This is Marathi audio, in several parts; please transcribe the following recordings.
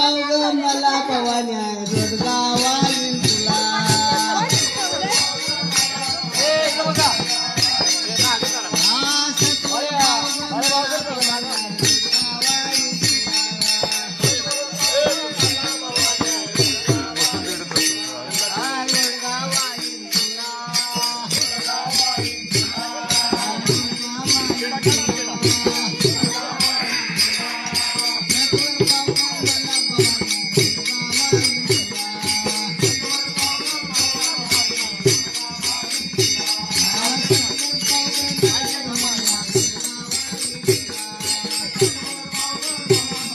नाव ग मला पवान्या रोडगावाली तुला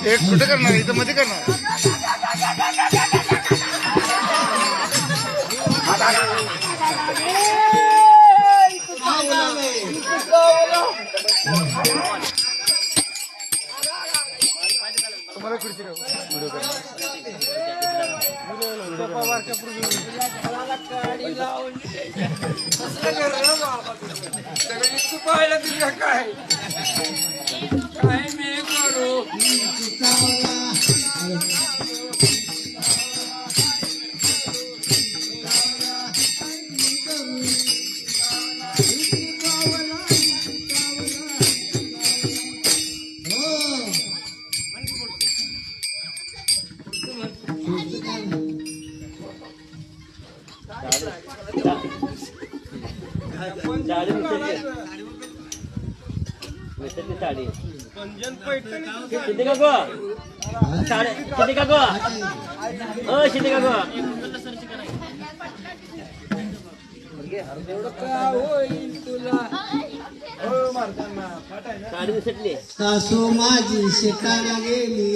एक कुठे करणार इथं मध्ये करणार तुम्हाला खुर्ची व्हिडिओ काय मी करू साडी किती का गो साडे किती का गो किती का गो साडी दिसतली सासू माझी शिकायला गेली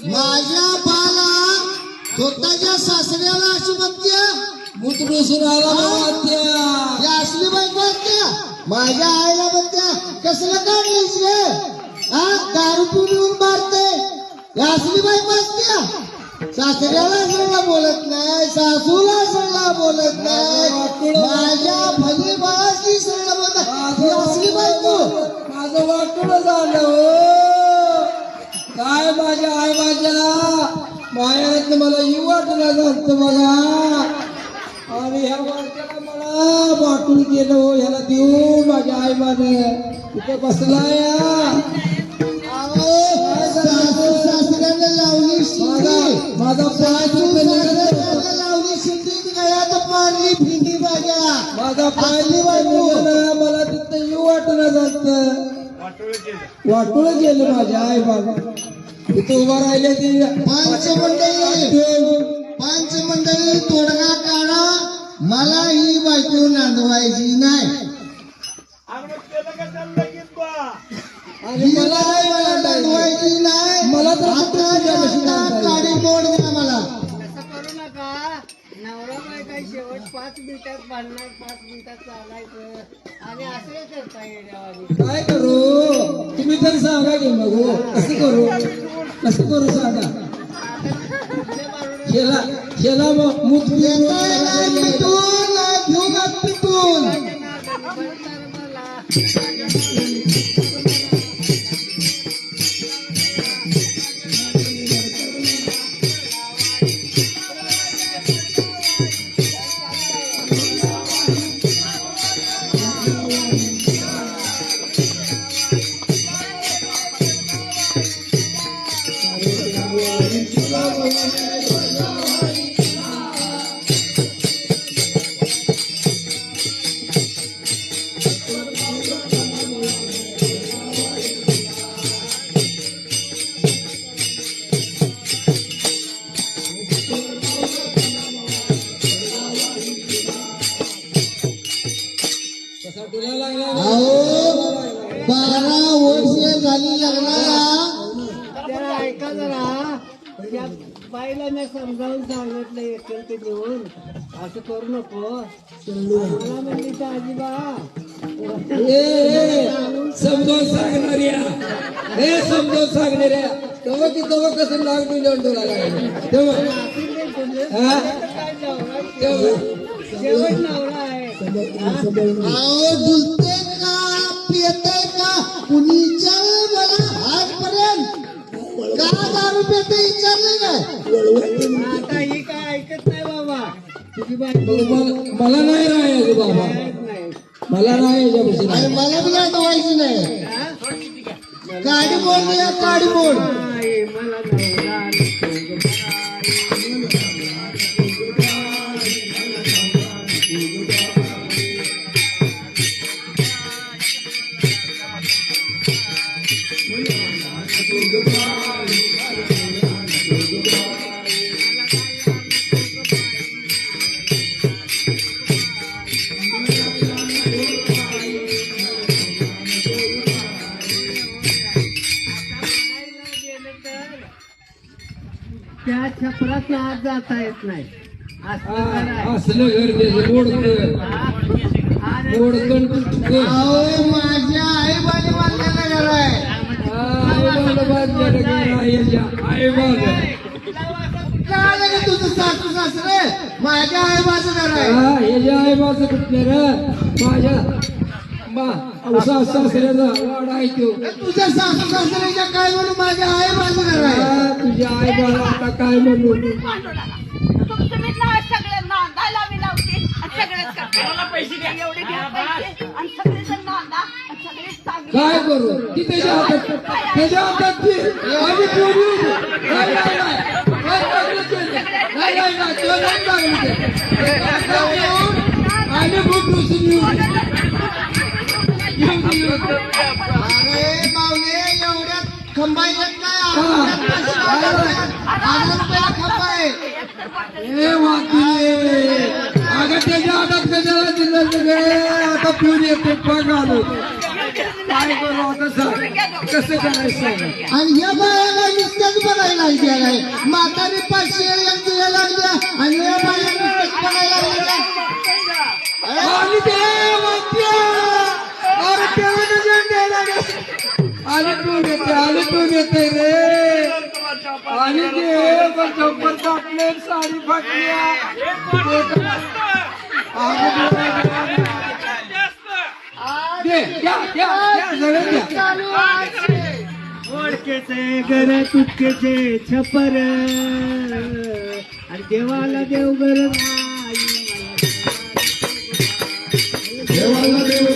माझ्या बाला स्वतःच्या सासऱ्याला अशी म्हणत्या मुतडुसराला म्हणत्या या असली बायको असत्या माझ्या आईला म्हणत्या कसलं काढलीस रे हा दारू पिऊन मारते या असली बायको असत्या सासऱ्याला सगळा बोलत नाही सासूला सगळा बोलत नाही माझ्या भली बाळाची सगळं बोलत ही असली बायको माझं वाटलं झालं हो काय माझ्या आई माझ्या मायात मला येऊ वाटलं झालं बघा आणि ह्या वाटल्याला मला वाटून गेलो ह्याला देऊ माझ्या आई माझं तिथे बसलाय सासऱ्याने लावली शिंदी माझा सासऱ्याने लावली शिंदी गळ्यात पाणी भिंगी माझ्या माझा पाणी मला तिथं येऊ वाटलं जात वाटोळ गेलं माझ्या आई बाबा इथं उभा राहिले ती पंच मंडळी तोडगा काढा. मला ही बायको नांदवायची नाही. मला नांदवायची नाही. मला काडी मोड द्या मला. असं करू नका. नवरा बायका शेवट 5 मिनिटात बांधणार, 5 मिनिटात चालायचं आणि असं करता येईल. काय करू तुम्ही तर सांगा की मग कसं करू सांगा. शेला मूत पिटून अहो 12 वर्ष झाली लग्नाला. जरा ऐका जरा. त्या बाईला मी समजावून सांगितलं एकटे देऊन असं करू नको. मला म्हणली तर अजिबा समजावून सांगणाऱ्या समजावून सांगणाऱ्या तेव्हा की तेव्हा कसं लाग मिळून तेव्हा शेवट नवरा आहे. अहो डुलते का पियते का कुणी विचारलं मला आजपर्यंत का दारू पिते विचारलं काय. आता ही काय ऐकत नाही बाबा. तुझी बायको मला नाही राहायचं बाबा. नाही. मला नाही मला बी काय व्हायची नाही. काडी मोड द्या काडी मोड. आई, मला नवरा त्या छपरात आत जाता येत नाही. असलं गरजेचं मोडकन अहो माझ्या आई बाजी बांधलेलं घर आहे. कळालं का तुझं सासू सासरे माझ्या आई बाजू घर आहे. हे जे आई बाजू कुठले रे माझ्या सासऱ्याचा वाड आहे तो. तुझ्या सासू सासऱ्याच्या काय म्हणून माझ्या आई बाजू घर आहे. तुझ्या आई बाला आता काय म्हणू. तुमचं मी सगळे नांदायला मी लावते आणि सगळेच करते. मला पैसे द्या एवढे घ्या पैसे आणि सगळे जण नांदा आणि सगळे चांगले. काय करू ती त्याच्या हातात ती आम्ही पोरी नाही नाही आणि खूप अरे मावले एवढ्यात खंबा येत नाही. 1000 रुपयाला खंबा आहे. हे वाकी अगं त्याच्या हातात कशाला दिलं सगळे. आता पिऊन येते पग आलो काय करू आता सांग कसं करायचं. आणि या बायाला नुसत्याच बघायला लागल्या म्हातारी 500 एक दिल्या लागल्या आणि या बाया नुसत्याच बघायला लागल्या. आणि ते अरे आले टून येते रे. आणि ते चप्पल टाकले साडी फाटल्या. ओळखेचे घर तुटकेचे छपर आणि देवाला देव घर नाही. देवाला देव